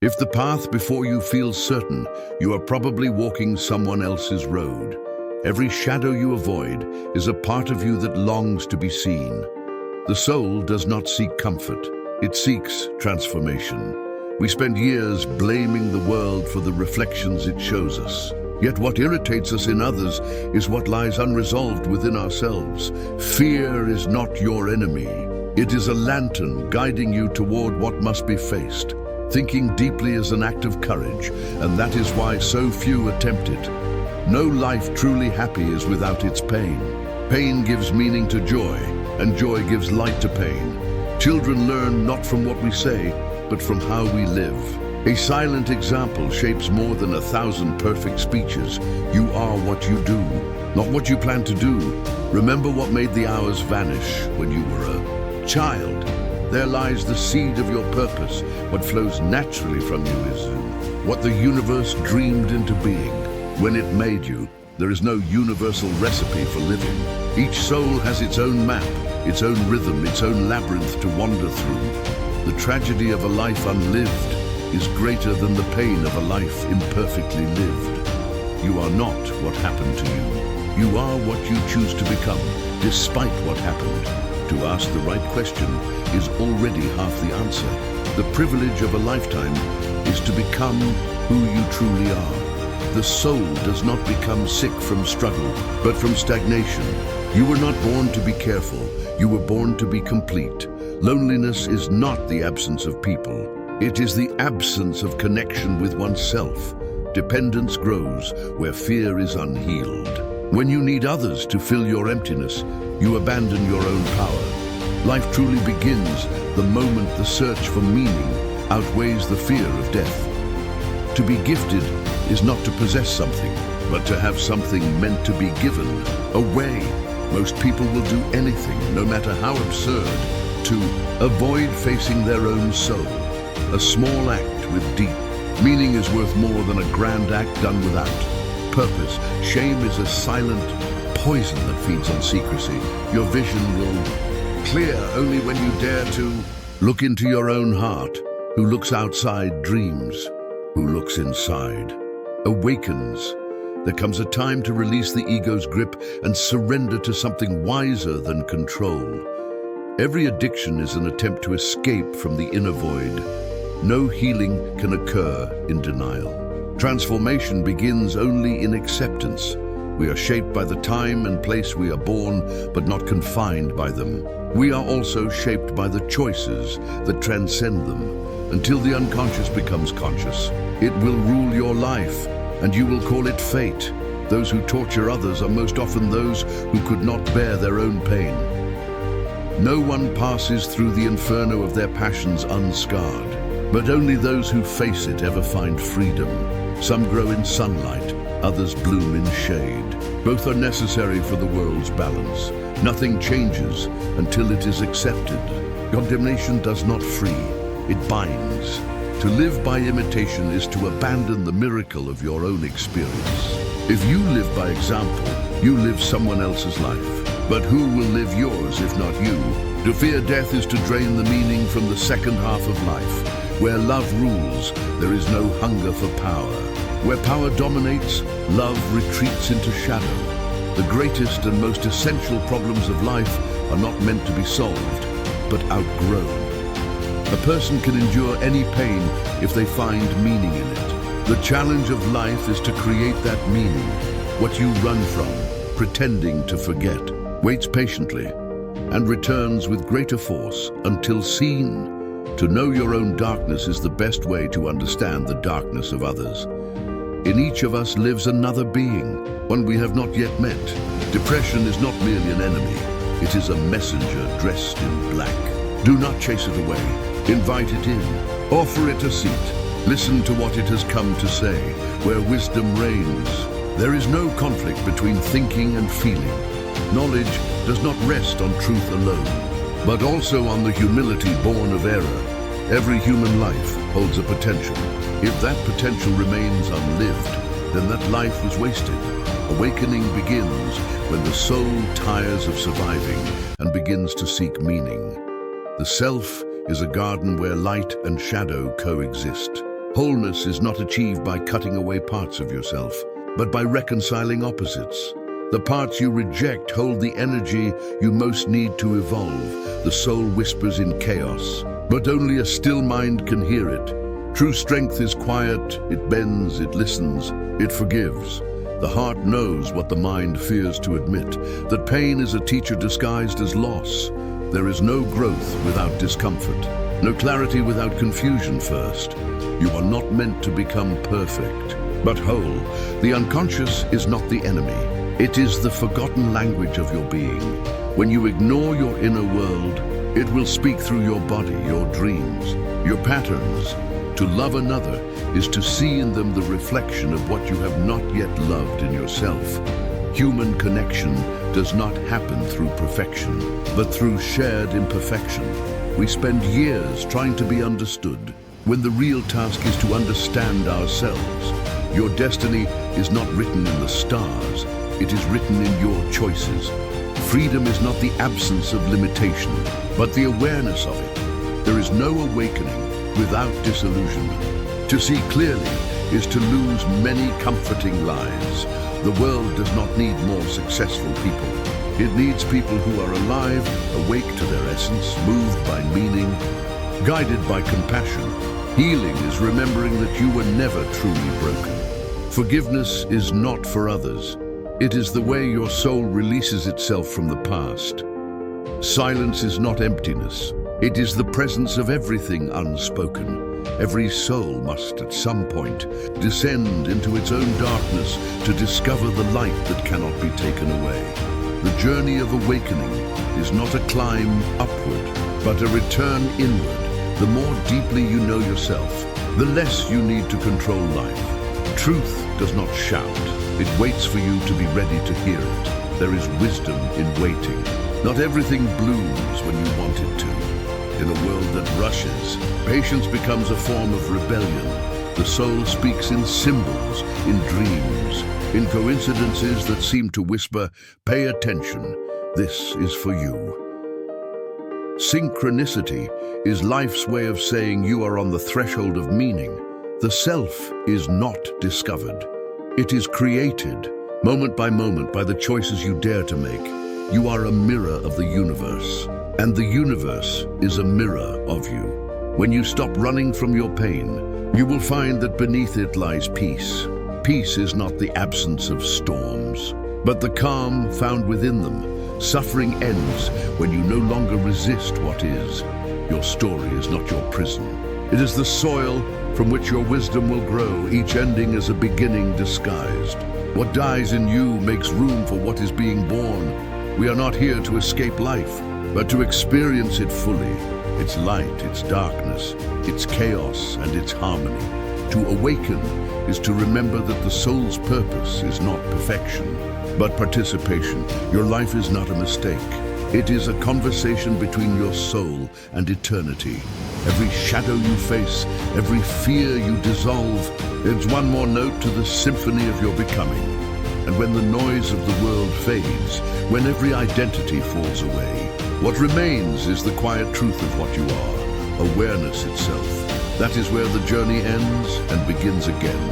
If the path before you feels certain, you are probably walking someone else's road. Every shadow you avoid is a part of you that longs to be seen. The soul does not seek comfort, it seeks transformation. We spend years blaming the world for the reflections it shows us. Yet what irritates us in others is what lies unresolved within ourselves. Fear is not your enemy. It is a lantern guiding you toward what must be faced. Thinking deeply is an act of courage, and that is why so few attempt it. No life truly happy is without its pain. Pain gives meaning to joy, and joy gives light to pain. Children learn not from what we say, but from how we live. A silent example shapes more than 1,000 perfect speeches. You are what you do, not what you plan to do. Remember what made the hours vanish when you were a child. There lies the seed of your purpose. What flows naturally from you is what the universe dreamed into being. When it made you, there is no universal recipe for living. Each soul has its own map, its own rhythm, its own labyrinth to wander through. The tragedy of a life unlived is greater than the pain of a life imperfectly lived. You are not what happened to you. You are what you choose to become, despite what happened. To ask the right question is already half the answer. The privilege of a lifetime is to become who you truly are. The soul does not become sick from struggle, but from stagnation. You were not born to be careful. You were born to be complete. Loneliness is not the absence of people. It is the absence of connection with oneself. Dependence grows where fear is unhealed. When you need others to fill your emptiness, you abandon your own power. Life truly begins the moment the search for meaning outweighs the fear of death. To be gifted is not to possess something, but to have something meant to be given away. Most people will do anything, no matter how absurd, to avoid facing their own soul. A small act with deep meaning is worth more than a grand act done without purpose. Shame is a silent poison that feeds on secrecy. Your vision will clear only when you dare to look into your own heart. Who looks outside dreams, who looks inside awakens. There comes a time to release the ego's grip and surrender to something wiser than control. Every addiction is an attempt to escape from the inner void. No healing can occur in denial. Transformation begins only in acceptance. We are shaped by the time and place we are born, but not confined by them. We are also shaped by the choices that transcend them. Until the unconscious becomes conscious, it will rule your life, and you will call it fate. Those who torture others are most often those who could not bear their own pain. No one passes through the inferno of their passions unscarred, but only those who face it ever find freedom. Some grow in sunlight, others bloom in shade. Both are necessary for the world's balance. Nothing changes until it is accepted. Condemnation does not free, it binds. To live by imitation is to abandon the miracle of your own experience. If you live by example, you live someone else's life. But who will live yours if not you? To fear death is to drain the meaning from the second half of life. Where love rules, there is no hunger for power. Where power dominates, love retreats into shadow. The greatest and most essential problems of life are not meant to be solved, but outgrown. A person can endure any pain if they find meaning in it. The challenge of life is to create that meaning. What you run from, pretending to forget, waits patiently and returns with greater force until seen. To know your own darkness is the best way to understand the darkness of others. In each of us lives another being, one we have not yet met. Depression is not merely an enemy, it is a messenger dressed in black. Do not chase it away, invite it in, offer it a seat. Listen to what it has come to say, where wisdom reigns. There is no conflict between thinking and feeling. Knowledge does not rest on truth alone, but also on the humility born of error. Every human life holds a potential. If that potential remains unlived, then that life was wasted. Awakening begins when the soul tires of surviving and begins to seek meaning. The self is a garden where light and shadow coexist. Wholeness is not achieved by cutting away parts of yourself, but by reconciling opposites. The parts you reject hold the energy you most need to evolve. The soul whispers in chaos, but only a still mind can hear it. True strength is quiet, it bends, it listens, it forgives. The heart knows what the mind fears to admit, that pain is a teacher disguised as loss. There is no growth without discomfort, no clarity without confusion first. You are not meant to become perfect, but whole. The unconscious is not the enemy. It is the forgotten language of your being. When you ignore your inner world, it will speak through your body, your dreams, your patterns. To love another is to see in them the reflection of what you have not yet loved in yourself. Human connection does not happen through perfection, but through shared imperfection. We spend years trying to be understood, when the real task is to understand ourselves. Your destiny is not written in the stars, it is written in your choices. Freedom is not the absence of limitation, but the awareness of it. There is no awakening without disillusionment. To see clearly is to lose many comforting lives. The world does not need more successful people. It needs people who are alive, awake to their essence, moved by meaning, guided by compassion. Healing is remembering that you were never truly broken. Forgiveness is not for others. It is the way your soul releases itself from the past. Silence is not emptiness. It is the presence of everything unspoken. Every soul must at some point descend into its own darkness to discover the light that cannot be taken away. The journey of awakening is not a climb upward, but a return inward. The more deeply you know yourself, the less you need to control life. Truth does not shout. It waits for you to be ready to hear it. There is wisdom in waiting. Not everything blooms when you want it to. In a world that rushes, patience becomes a form of rebellion. The soul speaks in symbols, in dreams, in coincidences that seem to whisper, "Pay attention, this is for you." Synchronicity is life's way of saying you are on the threshold of meaning. The self is not discovered. It is created, moment by moment, by the choices you dare to make. You are a mirror of the universe, and the universe is a mirror of you. When you stop running from your pain, you will find that beneath it lies peace. Peace is not the absence of storms, but the calm found within them. Suffering ends when you no longer resist what is. Your story is not your prison. It is the soil from which your wisdom will grow, each ending as a beginning disguised. What dies in you makes room for what is being born. We are not here to escape life, but to experience it fully. Its light, its darkness, its chaos, and its harmony. To awaken is to remember that the soul's purpose is not perfection, but participation. Your life is not a mistake. It is a conversation between your soul and eternity. Every shadow you face, every fear you dissolve, adds one more note to the symphony of your becoming. And when the noise of the world fades, when every identity falls away, what remains is the quiet truth of what you are, awareness itself. That is where the journey ends and begins again.